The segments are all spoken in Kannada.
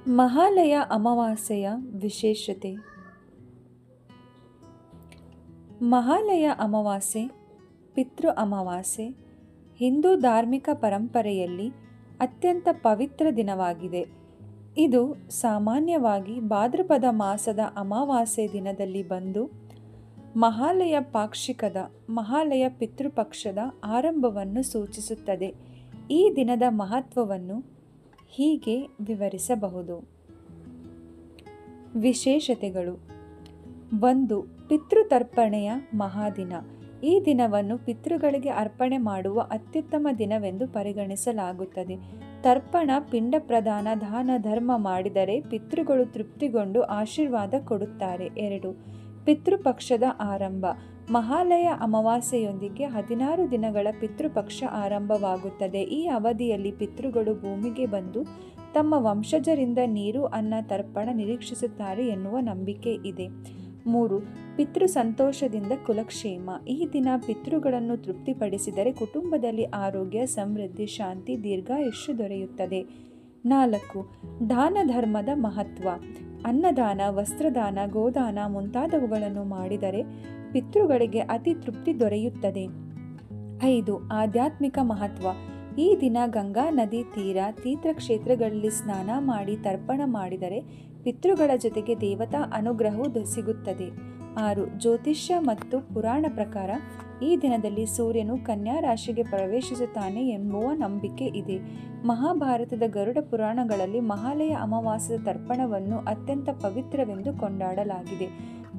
ಮಹಾಲಯ ಅಮಾವಾಸ್ಯೆಯ ವಿಶೇಷತೆ. ಮಹಾಲಯ ಅಮಾವಾಸ್ಯೆ, ಪಿತೃ ಅಮಾವಾಸ್ಯೆ, ಹಿಂದೂ ಧಾರ್ಮಿಕ ಪರಂಪರೆಯಲ್ಲಿ ಅತ್ಯಂತ ಪವಿತ್ರ ದಿನವಾಗಿದೆ. ಇದು ಸಾಮಾನ್ಯವಾಗಿ ಭಾದ್ರಪದ ಮಾಸದ ಅಮಾವಾಸ್ಯೆ ದಿನದಲ್ಲಿ ಬಂದು ಮಹಾಲಯ ಪಾಕ್ಷಿಕದ ಮಹಾಲಯ ಪಿತೃಪಕ್ಷದ ಆರಂಭವನ್ನು ಸೂಚಿಸುತ್ತದೆ. ಈ ದಿನದ ಮಹತ್ವವನ್ನು ಹೀಗೆ ವಿವರಿಸಬಹುದು. ವಿಶೇಷತೆಗಳು. 1. ಪಿತೃತರ್ಪಣೆಯ ಮಹಾದಿನ. ಈ ದಿನವನ್ನು ಪಿತೃಗಳಿಗೆ ಅರ್ಪಣೆ ಮಾಡುವ ಅತ್ಯುತ್ತಮ ದಿನವೆಂದು ಪರಿಗಣಿಸಲಾಗುತ್ತದೆ. ತರ್ಪಣ, ಪಿಂಡ ಪ್ರದಾನ, ದಾನ ಧರ್ಮ ಮಾಡಿದರೆ ಪಿತೃಗಳು ತೃಪ್ತಿಗೊಂಡು ಆಶೀರ್ವಾದ ಕೊಡುತ್ತಾರೆ. 2. ಪಿತೃಪಕ್ಷದ ಆರಂಭ. ಮಹಾಲಯ ಅಮಾವಾಸ್ಯೆಯೊಂದಿಗೆ 16 ದಿನಗಳ ಪಿತೃಪಕ್ಷ ಆರಂಭವಾಗುತ್ತದೆ. ಈ ಅವಧಿಯಲ್ಲಿ ಪಿತೃಗಳು ಭೂಮಿಗೆ ಬಂದು ತಮ್ಮ ವಂಶಜರಿಂದ ನೀರು, ಅನ್ನ, ತರ್ಪಣ ನಿರೀಕ್ಷಿಸುತ್ತಾರೆ ಎನ್ನುವ ನಂಬಿಕೆ ಇದೆ. 3. ಪಿತೃ ಸಂತೋಷದಿಂದ ಕುಲಕ್ಷೇಮ. ಈ ದಿನ ಪಿತೃಗಳನ್ನು ತೃಪ್ತಿಪಡಿಸಿದರೆ ಕುಟುಂಬದಲ್ಲಿ ಆರೋಗ್ಯ, ಸಮೃದ್ಧಿ, ಶಾಂತಿ, ದೀರ್ಘಾಯುಷ್ಯ ದೊರೆಯುತ್ತದೆ. 4. ದಾನ ಧರ್ಮದ ಮಹತ್ವ. ಅನ್ನದಾನ, ವಸ್ತ್ರದಾನ, ಗೋದಾನ ಮುಂತಾದವುಗಳನ್ನು ಮಾಡಿದರೆ ಪಿತೃಗಳಿಗೆ ಅತಿ ತೃಪ್ತಿ ದೊರೆಯುತ್ತದೆ. 5. ಆಧ್ಯಾತ್ಮಿಕ ಮಹತ್ವ. ಈ ದಿನ ಗಂಗಾ ನದಿ ತೀರ, ತೀರ್ಥಕ್ಷೇತ್ರಗಳಲ್ಲಿ ಸ್ನಾನ ಮಾಡಿ ತರ್ಪಣ ಮಾಡಿದರೆ ಪಿತೃಗಳ ಜೊತೆಗೆ ದೇವತಾ ಅನುಗ್ರಹವೂ ಸಿಗುತ್ತದೆ. 6. ಜ್ಯೋತಿಷ್ಯ ಮತ್ತು ಪುರಾಣ ಪ್ರಕಾರ ಈ ದಿನದಲ್ಲಿ ಸೂರ್ಯನು ಕನ್ಯಾ ರಾಶಿಗೆ ಪ್ರವೇಶಿಸುತ್ತಾನೆ ಎಂಬುವ ನಂಬಿಕೆ ಇದೆ. ಮಹಾಭಾರತದ ಗರುಡ ಪುರಾಣಗಳಲ್ಲಿ ಮಹಾಲಯ ಅಮಾವಾಸ್ಯದ ತರ್ಪಣವನ್ನು ಅತ್ಯಂತ ಪವಿತ್ರವೆಂದು ಕೊಂಡಾಡಲಾಗಿದೆ.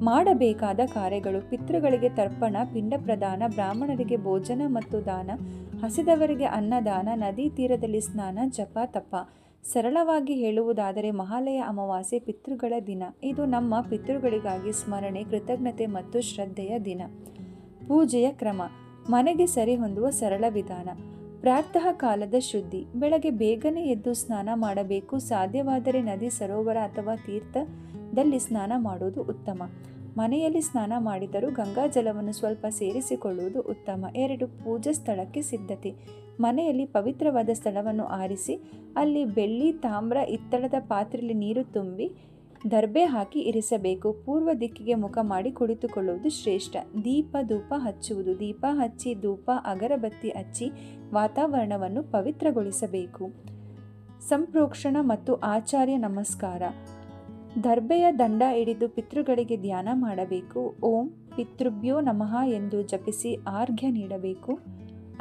ಮಾಡಬೇಕಾದ ಕಾರ್ಯಗಳು. ಪಿತೃಗಳಿಗೆ ತರ್ಪಣ, ಪಿಂಡ ಪ್ರದಾನ, ಬ್ರಾಹ್ಮಣರಿಗೆ ಭೋಜನ ಮತ್ತು ದಾನ, ಹಸಿದವರಿಗೆ ಅನ್ನದಾನ, ನದಿ ತೀರದಲ್ಲಿ ಸ್ನಾನ, ಜಪ, ತಪ. ಸರಳವಾಗಿ ಹೇಳುವುದಾದರೆ ಮಹಾಲಯ ಅಮಾವಾಸ್ಯೆ ಪಿತೃಗಳ ದಿನ. ಇದು ನಮ್ಮ ಪಿತೃಗಳಿಗಾಗಿ ಸ್ಮರಣೆ, ಕೃತಜ್ಞತೆ ಮತ್ತು ಶ್ರದ್ಧೆಯ ದಿನ. ಪೂಜೆಯ ಕ್ರಮ. ಮನೆಗೆ ಸರಿಹೊಂದುವ ಸರಳ ವಿಧಾನ. ಪ್ರಾತಃ ಕಾಲದ ಶುದ್ಧಿ. ಬೆಳಗ್ಗೆ ಬೇಗನೆ ಎದ್ದು ಸ್ನಾನ ಮಾಡಬೇಕು. ಸಾಧ್ಯವಾದರೆ ನದಿ, ಸರೋವರ ಅಥವಾ ತೀರ್ಥದಲ್ಲಿ ಸ್ನಾನ ಮಾಡುವುದು ಉತ್ತಮ. ಮನೆಯಲ್ಲಿ ಸ್ನಾನ ಮಾಡಿದರೂ ಗಂಗಾ ಜಲವನ್ನು ಸ್ವಲ್ಪ ಸೇರಿಸಿಕೊಳ್ಳುವುದು ಉತ್ತಮ. 2. ಪೂಜಾ ಸ್ಥಳಕ್ಕೆ ಸಿದ್ಧತೆ. ಮನೆಯಲ್ಲಿ ಪವಿತ್ರವಾದ ಸ್ಥಳವನ್ನು ಆರಿಸಿ ಅಲ್ಲಿ ಬೆಳ್ಳಿ, ತಾಮ್ರ, ಹಿತ್ತಳದ ಪಾತ್ರೆಯಲ್ಲಿ ನೀರು ತುಂಬಿ ದರ್ಬೆ ಹಾಕಿ ಇರಿಸಬೇಕು. ಪೂರ್ವ ದಿಕ್ಕಿಗೆ ಮುಖ ಮಾಡಿ ಕುಳಿತುಕೊಳ್ಳುವುದು ಶ್ರೇಷ್ಠ. ದೀಪ, ಧೂಪ ಹಚ್ಚುವುದು. ದೀಪ ಹಚ್ಚಿ, ಧೂಪ, ಅಗರಬತ್ತಿ ಹಚ್ಚಿ ವಾತಾವರಣವನ್ನು ಪವಿತ್ರಗೊಳಿಸಬೇಕು. ಸಂಪ್ರೋಕ್ಷಣ ಮತ್ತು ಆಚಾರ್ಯ ನಮಸ್ಕಾರ. ದರ್ಬೆಯ ದಂಡ ಹಿಡಿದು ಪಿತೃಗಳಿಗೆ ಧ್ಯಾನ ಮಾಡಬೇಕು. ಓಂ ಪಿತೃಭ್ಯೋ ನಮಃ ಎಂದು ಜಪಿಸಿ ಆರ್ಘ್ಯ ನೀಡಬೇಕು.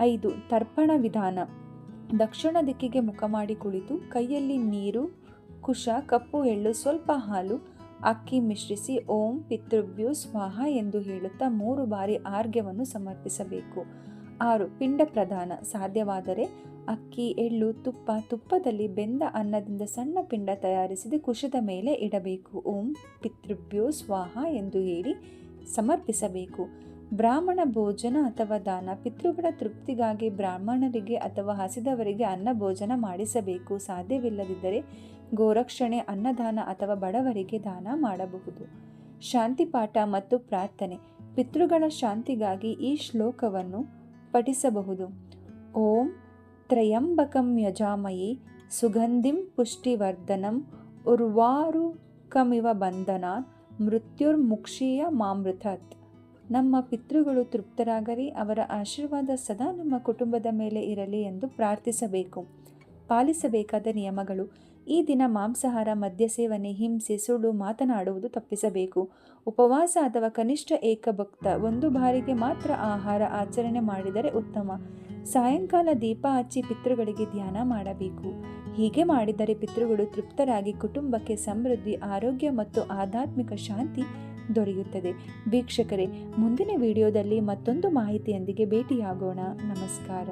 5. ತರ್ಪಣ ವಿಧಾನ. ದಕ್ಷಿಣ ದಿಕ್ಕಿಗೆ ಮುಖ ಮಾಡಿ ಕುಳಿತು ಕೈಯಲ್ಲಿ ನೀರು, ಕುಶ, ಕಪ್ಪು ಎಳ್ಳು, ಸ್ವಲ್ಪ ಹಾಲು, ಅಕ್ಕಿ ಮಿಶ್ರಿಸಿ ಓಂ ಪಿತೃಭ್ಯೋ ಸ್ವಾಹ ಎಂದು ಹೇಳುತ್ತಾ 3 ಬಾರಿ ಆರ್ಘ್ಯವನ್ನು ಸಮರ್ಪಿಸಬೇಕು. 6. ಪಿಂಡ ಪ್ರದಾನ. ಸಾಧ್ಯವಾದರೆ ಅಕ್ಕಿ, ಎಳ್ಳು, ತುಪ್ಪದಲ್ಲಿ ಬೆಂದ ಅನ್ನದಿಂದ ಸಣ್ಣ ಪಿಂಡ ತಯಾರಿಸಿದ ಕುಶದ ಮೇಲೆ ಇಡಬೇಕು. ಓಂ ಪಿತೃಭ್ಯೋ ಸ್ವಾಹ ಎಂದು ಹೇಳಿ ಸಮರ್ಪಿಸಬೇಕು. ಬ್ರಾಹ್ಮಣ ಭೋಜನ ಅಥವಾ ದಾನ. ಪಿತೃಗಳ ತೃಪ್ತಿಗಾಗಿ ಬ್ರಾಹ್ಮಣರಿಗೆ ಅಥವಾ ಹಸಿದವರಿಗೆ ಅನ್ನ ಭೋಜನ ಮಾಡಿಸಬೇಕು. ಸಾಧ್ಯವಿಲ್ಲದಿದ್ದರೆ ಗೋರಕ್ಷಣೆ, ಅನ್ನದಾನ ಅಥವಾ ಬಡವರಿಗೆ ದಾನ ಮಾಡಬಹುದು. ಶಾಂತಿ ಪಾಠ ಮತ್ತು ಪ್ರಾರ್ಥನೆ. ಪಿತೃಗಳ ಶಾಂತಿಗಾಗಿ ಈ ಶ್ಲೋಕವನ್ನು ಪಠಿಸಬಹುದು. ಓಂ ತ್ರಯಂಬಕಂ ಯಜಾಮಹೇ ಸುಗಂಧಿಂ ಪುಷ್ಟಿವರ್ಧನಂ ಉರ್ವಾರುಕಮಿವ ಬಂಧನಾತ್ ಮೃತ್ಯುರ್ಮುಕ್ಷೀಯ ಮಾಮೃತಾತ್. ನಮ್ಮ ಪಿತೃಗಳು ತೃಪ್ತರಾಗಲಿ, ಅವರ ಆಶೀರ್ವಾದ ಸದಾ ನಮ್ಮ ಕುಟುಂಬದ ಮೇಲೆ ಇರಲಿ ಎಂದು ಪ್ರಾರ್ಥಿಸಬೇಕು. ಪಾಲಿಸಬೇಕಾದ ನಿಯಮಗಳು. ಈ ದಿನ ಮಾಂಸಾಹಾರ, ಮದ್ಯ ಸೇವನೆ, ಹಿಂಸೆ, ಸುಳ್ಳು ಮಾತನಾಡುವುದು ತಪ್ಪಿಸಬೇಕು. ಉಪವಾಸ ಅಥವಾ ಕನಿಷ್ಠ ಏಕಭುಕ್ತ 1 ಬಾರಿಗೆ ಮಾತ್ರ ಆಹಾರ ಆಚರಣೆ ಮಾಡಿದರೆ ಉತ್ತಮ. ಸಾಯಂಕಾಲ ದೀಪ ಹಚ್ಚಿ ಪಿತೃಗಳಿಗೆ ಧ್ಯಾನ ಮಾಡಬೇಕು. ಹೀಗೆ ಮಾಡಿದರೆ ಪಿತೃಗಳು ತೃಪ್ತರಾಗಿ ಕುಟುಂಬಕ್ಕೆ ಸಮೃದ್ಧಿ, ಆರೋಗ್ಯ ಮತ್ತು ಆಧ್ಯಾತ್ಮಿಕ ಶಾಂತಿ ದೊರೆಯುತ್ತದೆ. ವೀಕ್ಷಕರೇ, ಮುಂದಿನ ವಿಡಿಯೋದಲ್ಲಿ ಮತ್ತೊಂದು ಮಾಹಿತಿಯೊಂದಿಗೆ ಭೇಟಿಯಾಗೋಣ. ನಮಸ್ಕಾರ.